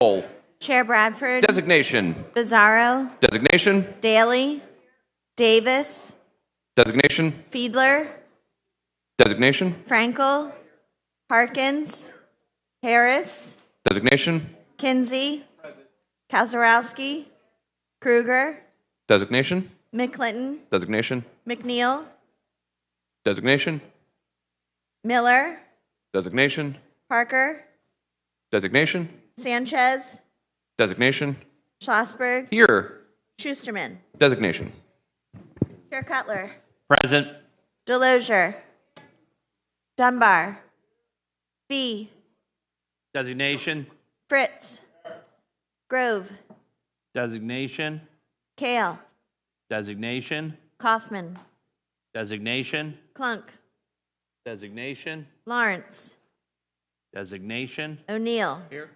Roll. Chair Bradford. Designation. Bizarro. Designation. Daly. Davis. Designation. Fiedler. Designation. Frankel. Harkins. Harris. Designation. Kinsey. Kazarowski. Kruger. Designation. McClinton. Designation. McNeil. Designation. Miller. Designation. Parker. Designation. Sanchez. Designation. Schlossberg. Here. Schusterman. Designation. Chair Cutler. Present. Delosier. Dunbar. Fee. Designation. Fritz. Grove. Designation. Kale. Designation. Kaufman. Designation. Clunk. Designation. Lawrence. Designation. O'Neill. Here.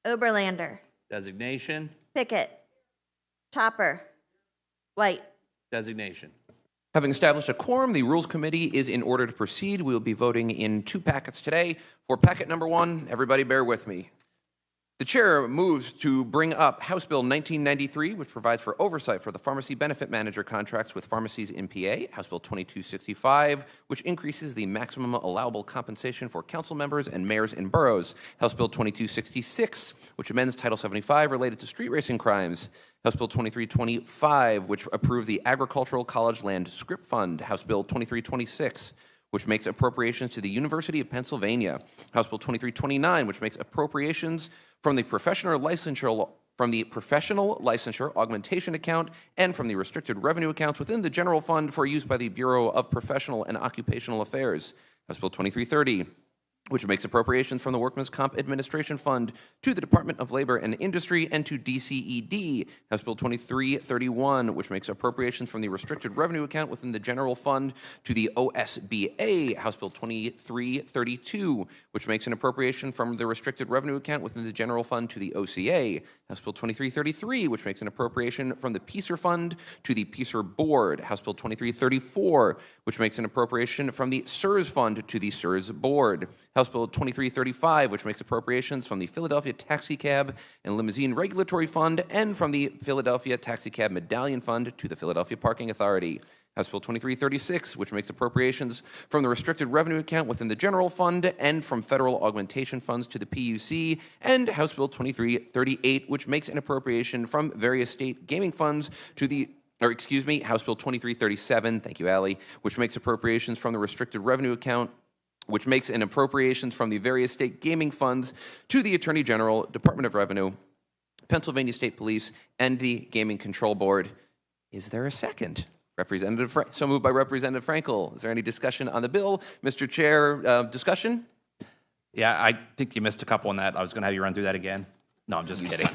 Oberlander. Designation. Pickett. Topper. White. Designation. Having established a quorum, the Rules Committee is in order to proceed. We will be voting in 2 packets today. For packet number 1, everybody bear with me. The chair moves to bring up House Bill 1993, which provides for oversight for the pharmacy benefit manager contracts with pharmacies in PA, House Bill 2265, which increases the maximum allowable compensation for council members and mayors in boroughs, House Bill 2266, which amends Title 75 related to street racing crimes, House Bill 2325, which approved the Agricultural College Land Scrip Fund, House Bill 2326, which makes appropriations to the University of Pennsylvania, House Bill 2329, which makes appropriations from the professional licensure augmentation account and from the restricted revenue accounts within the general fund for use by the Bureau of Professional and Occupational Affairs, House Bill 2330, which makes appropriations from the Workmen's Comp Administration Fund to the Department of Labor and Industry and to DCED, House Bill 2331, which makes appropriations from the restricted revenue account within the general fund to the OSBA, House Bill 2332, which makes an appropriation from the restricted revenue account within the general fund to the OCA, House Bill 2333, which makes an appropriation from the PEACER Fund to the PEACER Board, House Bill 2334, which makes an appropriation from the SERS Fund to the SERS Board, House Bill 2335, which makes appropriations from the Philadelphia Taxicab and Limousine Regulatory Fund and from the Philadelphia Taxicab Medallion Fund to the Philadelphia Parking Authority, House Bill 2336, which makes appropriations from the restricted revenue account within the general fund and from federal augmentation funds to the PUC, and House Bill 2338, which makes an appropriation from various state gaming funds to the House Bill 2337, thank you, Allie, which makes appropriations from the restricted revenue account, which makes an appropriations from the various state gaming funds to the Attorney General, Department of Revenue, Pennsylvania State Police, and the Gaming Control Board. Is there a second? So moved by Representative Frankel. Is there any discussion on the bill? Mr. Chair, discussion? Yeah, I think you missed a couple on that. I was going to have you run through that again. No, I'm just kidding.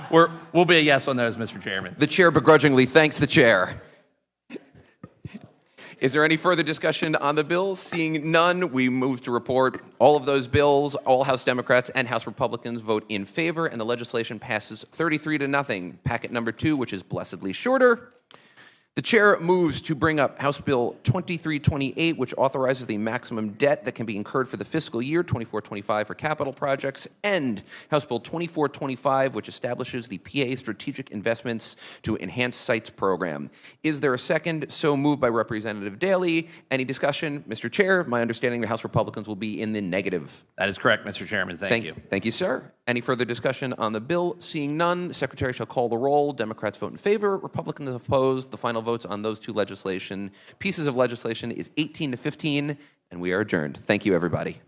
We'll be a yes on those, Mr. Chairman. The chair begrudgingly thanks the chair. Is there any further discussion on the bill? Seeing none, we move to report all of those bills. All House Democrats and House Republicans vote in favor, and the legislation passes 33-0. Packet number 2, which is blessedly shorter. The chair moves to bring up House Bill 2328, which authorizes the maximum debt that can be incurred for the fiscal year 24-25 for capital projects, and House Bill 2425, which establishes the PA Strategic Investments to Enhance Sites program. Is there a second? So moved by Representative Daly. Any discussion? Mr. Chair, my understanding the House Republicans will be in the negative. That is correct, Mr. Chairman. Thank you. Thank you, sir. Any further discussion on the bill? Seeing none, the Secretary shall call the roll. Democrats vote in favor. Republicans opposed. The final votes on those two pieces of legislation is 18-15, and we are adjourned. Thank you, everybody.